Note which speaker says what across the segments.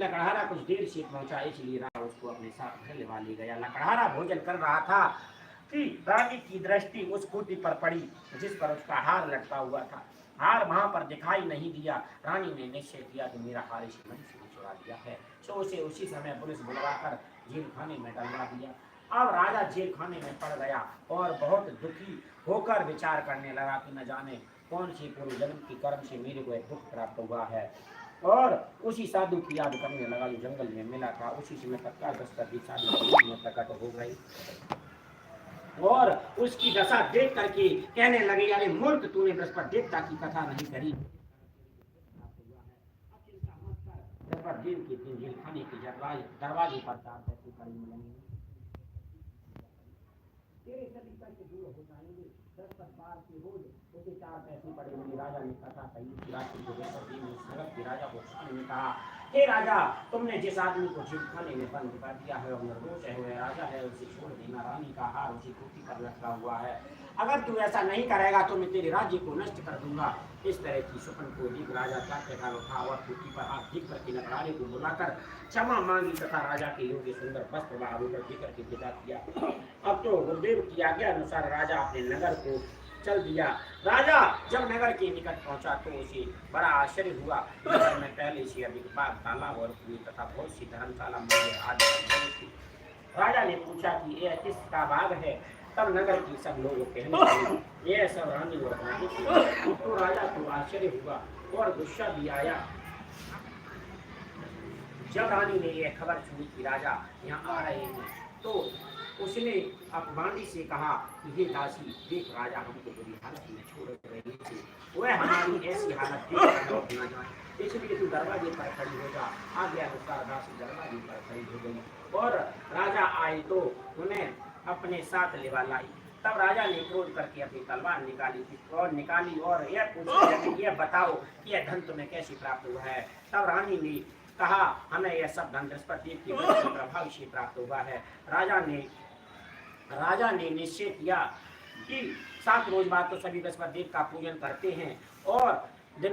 Speaker 1: लकड़हारा कुछ देर से पहुंचा, इसलिए राजा उसको अपने साथ घर लेवा ले गया। लकड़हारा भोजन कर रहा था कि रानी की दृष्टि उस खूंटी पर पड़ी जिस पर उसका हार लटका हुआ था। हार वहां पर दिखाई नहीं दिया। रानी ने निश्चय किया कि मेरा हार इस मनुष्य ने चुरा लिया है, सो उसे उसी समय पुलिस बुलवाकर जेल खाने में डलवा दिया। अब राजा जेल खाने में पड़ गया और बहुत दुखी होकर विचार करने लगा कि न जाने कौन सी पूर्व जन्म की कर्म से मेरे को दुख प्राप्त हुआ है। और उसी साधु की याद करने लगा जो जंगल में मिला था। उसी समय तत्काल बृहस्पति साधु में प्रकट हो गई और उसकी दशा देख करके कहने लगे, अरे मूर्ख, तूने बृहस्पति देवता की कथा नहीं करी। बृहस्पति देव के दिन जेल खाने के दरवाजे पर 4 पैसे पड़े मिलेंगे, तेरे सभी पैसे दूर हो जाएंगे। 10 बार के रोज उसे 4 पैसे पड़े मिले। राजा ने कथा कही। रात्रि को बृहस्पति देव ने सड़क के राजा को स्वप्न में कहा, हे राजा, तुमने जिस आदमी को जेल खाने में बंद कर दिया है और निर्दोष है, वह राजा है, उसे छोड़ देना। रानी का हार उसी कुर्सी पर लटका हुआ है। अगर तू ऐसा नहीं करेगा तो मैं तेरे राज्य को नष्ट कर दूंगा। इस तरह की स्वप्न को देख राजा चाटकार उठा और कुर्सी पर हाथ दिख करके नटरारे को बुलाकर क्षमा मांगी तथा राजा के योग्य सुंदर वस्त्र पर देकर के विदा किया। अब तो गुरुदेव की आज्ञा अनुसार राजा अपने नगर को चल दिया। राजा जब नगर के निकट पहुंचा तो उसे बड़ा आश्चर्य हुआ। नगर में पहले से अधिक बाग, तालाब और कुएं तथा बहुत सी धर्मशाला मंदिर आदि थी। राजा ने पूछा कि यह किसका बाग है? तब नगर की सब लोग कहने लगे, यह सब रानी और रानी की। तो राजा को आश्चर्य हुआ और गुस्सा भी आया। जब रानी ने यह खबर सुनी कि राजा यहाँ आ रहे हैं तो उसने अपमानी से कहा कि हे दासी, देख राजा हमको बुरी हालत में छोड़ रहे थे, वह हमारी ऐसी हालत देख ना जाए, इसलिए तू दरवाजे पर खड़ी हो जा। आज्ञा अनुसार दासी दरवाजे पर खड़ी हो गई और राजा आए तो उन्हें अपने साथ लेवा लाई। तब राजा ने क्रोध करके अपनी तलवार निकाली और यह पूछा, यह बताओ कि यह धन तुम्हें कैसे प्राप्त हुआ है? तब रानी ने कहा, हमें यह सब धन बृहस्पति के प्रभाव से प्राप्त हुआ है। राजा ने निश्चय किया कि 7 रोज बाद तो सभी बृहस्पति देव का पूजन करते हैं और मैं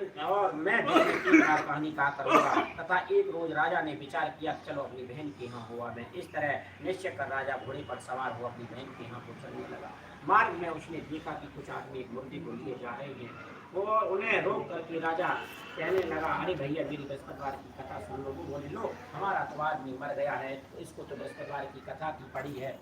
Speaker 1: दिन में 3 बार कहानी कहा करूंगा। तथा एक रोज राजा ने विचार किया, चलो अपनी बहन के यहाँ हुआ मैं। इस तरह निश्चय कर राजा घोड़े पर सवार हो अपनी बहन के यहाँ को चलने लगा। मार्ग में उसने देखा कि कुछ आदमी एक मुर्दे को लिए जा रहे हैं और उन्हें रोक करके राजा कहने लगा, अरे भैया, मेरी बृहस्पतिवार की कथा सुन लो। वो बोले, लो, हमारा तो आदमी मर गया है, तो इसको तो बृहस्पतिवार की कथा की पड़ी है।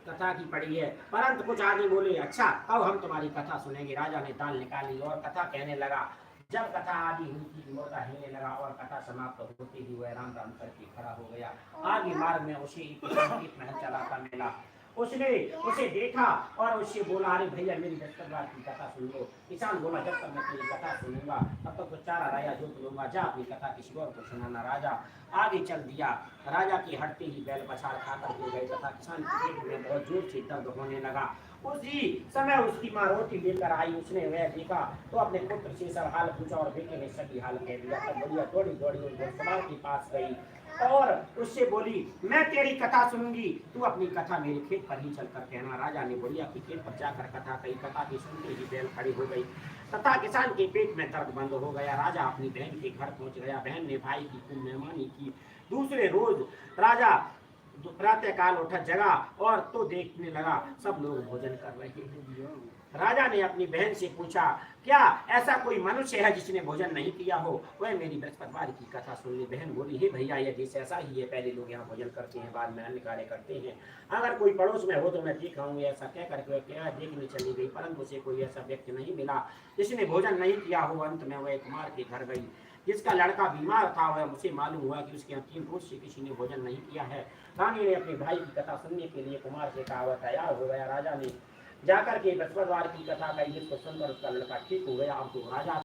Speaker 1: कथा की पड़ी है। परंतु कुछ आदमी बोले, अच्छा, अब हम तुम्हारी कथा सुनेंगे। राजा ने दाल निकाली और कथा कहने लगा। जब कथा आदि हुई थी, मुर्दा हिलने लगा और कथा समाप्त होते ही वह राम राम करके खड़ा हो गया। आगे मार्ग में उसे एक महल चलाता मिला। उसने उसे देखा और उससे बोला, अरे भैया, मेरी बृहस्पतिवार की कथा सुन लो। किसान बोला, जब तक मैं तेरी कथा सुनूंगा तब तक तो चारा राया जोत लूंगा, जा अपनी कथा किसी और को सुनाना। राजा आगे चल दिया। राजा की हटते ही बैल पछाड़ खाकर हो गए तथा किसान के पेट में बहुत जोर से दर्द होने लगा। उसी समय उसकी माँ रोटी लेकर आई। उसने वह देखा तो अपने पुत्र से सब हाल पूछा और बेटे ने सभी हाल कह दिया। तब बुढ़िया दौड़ी दौड़ी उस घुड़सवार के पास गई और उससे बोली, मैं तेरी कथा सुनूंगी, तू अपनी कथा मेरे खेत पर ही चलकर कहना। राजा ने बुढ़िया के खेत पर जाकर कथा कही। कथा की सुनते ही बैल खड़ी हो गई तथा किसान के पेट में दर्द बंद हो गया। राजा अपनी बहन के घर पहुंच गया। बहन ने भाई की खूब मेहमानी की। दूसरे रोज राजा प्रातः काल उठा, जगा और तो देखने लगा सब लोग भोजन कर रहे हैं। राजा ने अपनी बहन से पूछा, क्या ऐसा कोई मनुष्य है जिसने भोजन नहीं किया हो? वह मेरी बृहस्पतिवार की कथा सुन ले। बहन बोली, हे भैया, यह देश ऐसा ही है, पहले लोग यहाँ भोजन करते हैं, बाद में अन्य कार्य करते हैं। अगर कोई पड़ोस में हो तो मैं दिखाऊंगी। ऐसा कह करके क्या देखने चली गई, परंतु उसे कोई ऐसा व्यक्ति नहीं मिला जिसने भोजन नहीं किया हो। अंत में वह कुमार के घर गई जिसका लड़का बीमार था। वह मुझे मालूम हुआ कि उसके 3 रोज से किसी ने भोजन नहीं किया है। रानी ने अपने भाई की कथा सुनने के लिए कुमार से कहा। वह तैयार हो गया। राजा ने जाकर के बृहस्पतिवार की कथा कही, जिसको सुनकर उसका लड़का ठीक हो गया। अब तो राजा